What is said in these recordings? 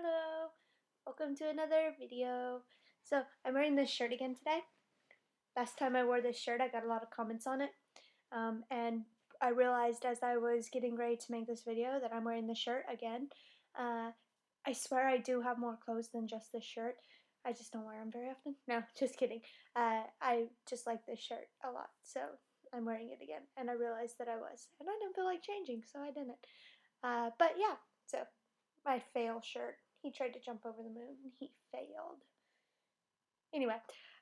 Hello, welcome to another video. So I'm wearing this shirt again today. Last time I wore this shirt I got a lot of comments on it, and I realized as I was getting ready to make this video that I'm wearing this shirt again. I swear I do have more clothes than just this shirt. I just don't wear them very often. No, just kidding. I just like this shirt a lot, so I'm wearing it again. And I realized that I was, and I didn't feel like changing, so I didn't. But yeah, so my fail shirt. He tried to jump over the moon. He failed. Anyway,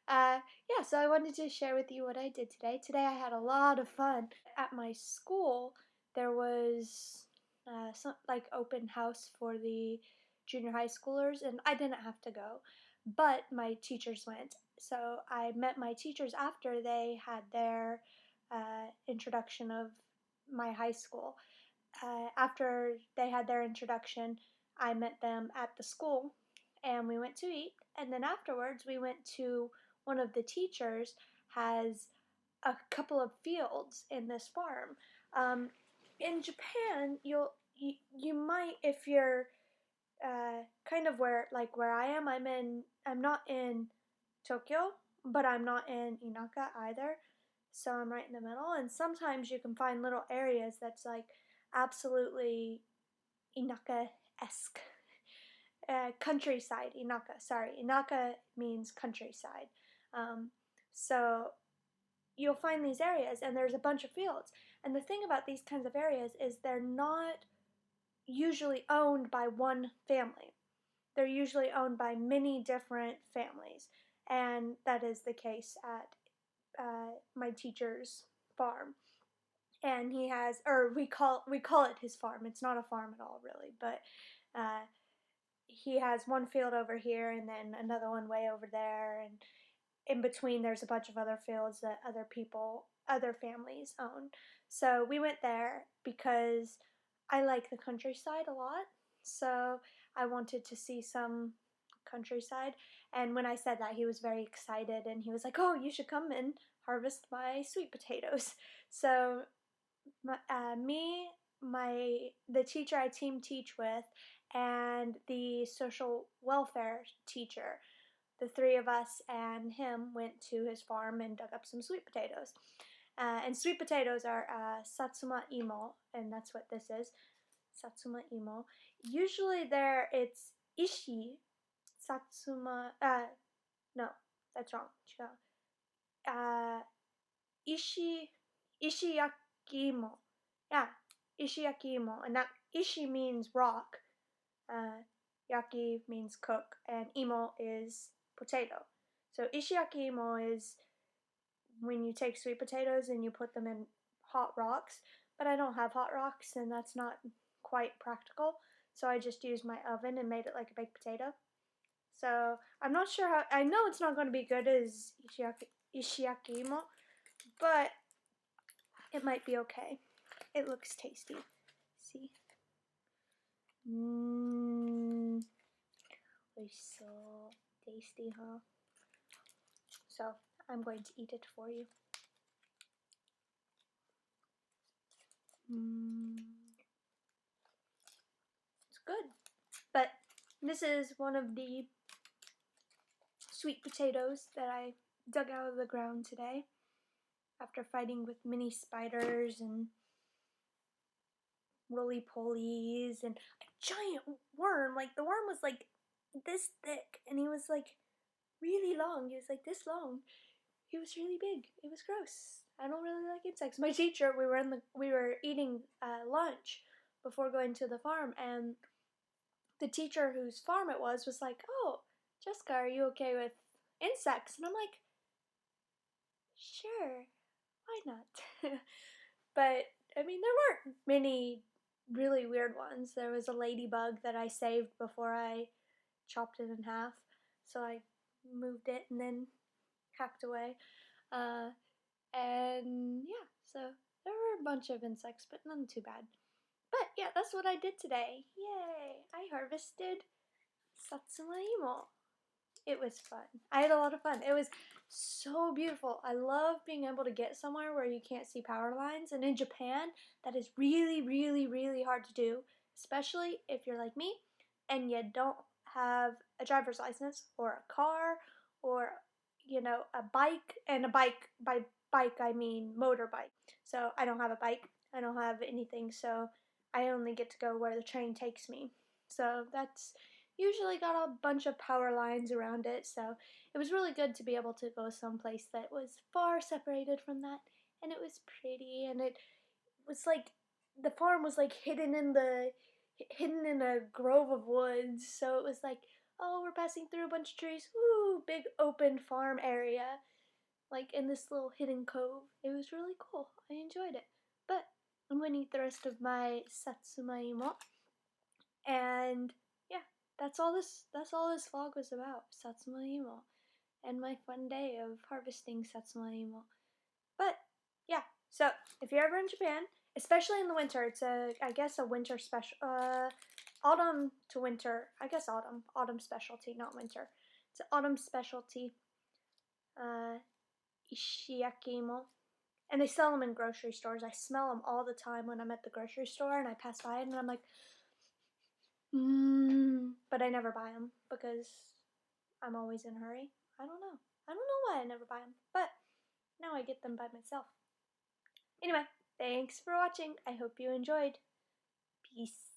yeah, so I wanted to share with you what I did today. Today I had a lot of fun. At my school, there was some like open house for the junior high schoolers, and I didn't have to go, but my teachers went. So I met my teachers after they had their introduction of my high school. After they had their introduction, I met them at the school and we went to eat. And then afterwards, we went to one of the teachers has a couple of fields in this farm. In Japan, you might, if you're kind of where I am. I'm not in Tokyo, but I'm not in Inaka either. So I'm right in the middle. And sometimes you can find little areas that's like absolutely Inaka-esque. Countryside, Inaka. Sorry, Inaka means countryside. So you'll find these areas, and there's a bunch of fields. And the thing about these kinds of areas is they're not usually owned by one family. They're usually owned by many different families, and that is the case at my teacher's farm. And he has, or we call it his farm. It's not a farm at all, really, but he has one field over here and then another one way over there, and in between there's a bunch of other fields that other families own. So we went there because I like the countryside a lot, so I wanted to see some countryside. And when I said that, he was very excited and he was like, oh, you should come and harvest my sweet potatoes. So the teacher I team teach with, and the social welfare teacher, the three of us and him went to his farm and dug up some sweet potatoes. And sweet potatoes are Satsuma Imo, and that's what this is. Satsuma Imo. Usually it's Ishi Satsuma. No, that's wrong. Ishiyaki Imo. Yeah, Ishiyaki Imo. And that Ishi means rock. Yaki means cook, and Imo is potato. So Ishiyaki Imo is when you take sweet potatoes and you put them in hot rocks, but I don't have hot rocks and that's not quite practical, so I just used my oven and made it like a baked potato. So I'm not sure how, I know it's not going to be good as Ishiyaki Imo, but it might be okay. It looks tasty. See? It's so tasty, huh? So I'm going to eat it for you. It's good. But this is one of the sweet potatoes that I dug out of the ground today after fighting with mini spiders and roly-polies and a giant worm. Like, the worm was like this thick and he was like really long. He was like this long. He was really big. It was gross. I don't really like insects. My teacher, we were eating lunch before going to the farm, and the teacher whose farm it was like, "Oh, Jessica, are you okay with insects?" And I'm like, "Sure, why not?" But I mean, there weren't many really weird ones. There was a ladybug that I saved before I chopped it in half, so I moved it and then hacked away. And yeah, so there were a bunch of insects, but none too bad. But yeah, that's what I did today. Yay! I harvested Satsuma Imo. It was fun. I had a lot of fun. It was so beautiful. I love being able to get somewhere where you can't see power lines. And in Japan, that is really, really, really hard to do, especially if you're like me and you don't have a driver's license or a car or, you know, a bike, and a bike, by bike I mean motorbike. So I don't have a bike, I don't have anything, so I only get to go where the train takes me. So that's usually got a bunch of power lines around it, so it was really good to be able to go someplace that was far separated from that, and it was pretty, and it was like the farm was like hidden in a grove of woods, so it was like, oh, we're passing through a bunch of trees, ooh, big open farm area, like in this little hidden cove. It was really cool. I enjoyed it. But I'm gonna eat the rest of my satsuma imo, and yeah, that's all this vlog was about. Satsuma imo and my fun day of harvesting satsuma imo. But yeah, so if you're ever in Japan, especially in the winter, it's I guess a winter special, autumn to winter, I guess autumn specialty, not winter. It's an autumn specialty, uh, Yaki Imo. And they sell them in grocery stores. I smell them all the time when I'm at the grocery store and I pass by it and I'm like, but I never buy them because I'm always in a hurry. I don't know. I don't know why I never buy them, but now I get them by myself. Anyway, thanks for watching. I hope you enjoyed. Peace.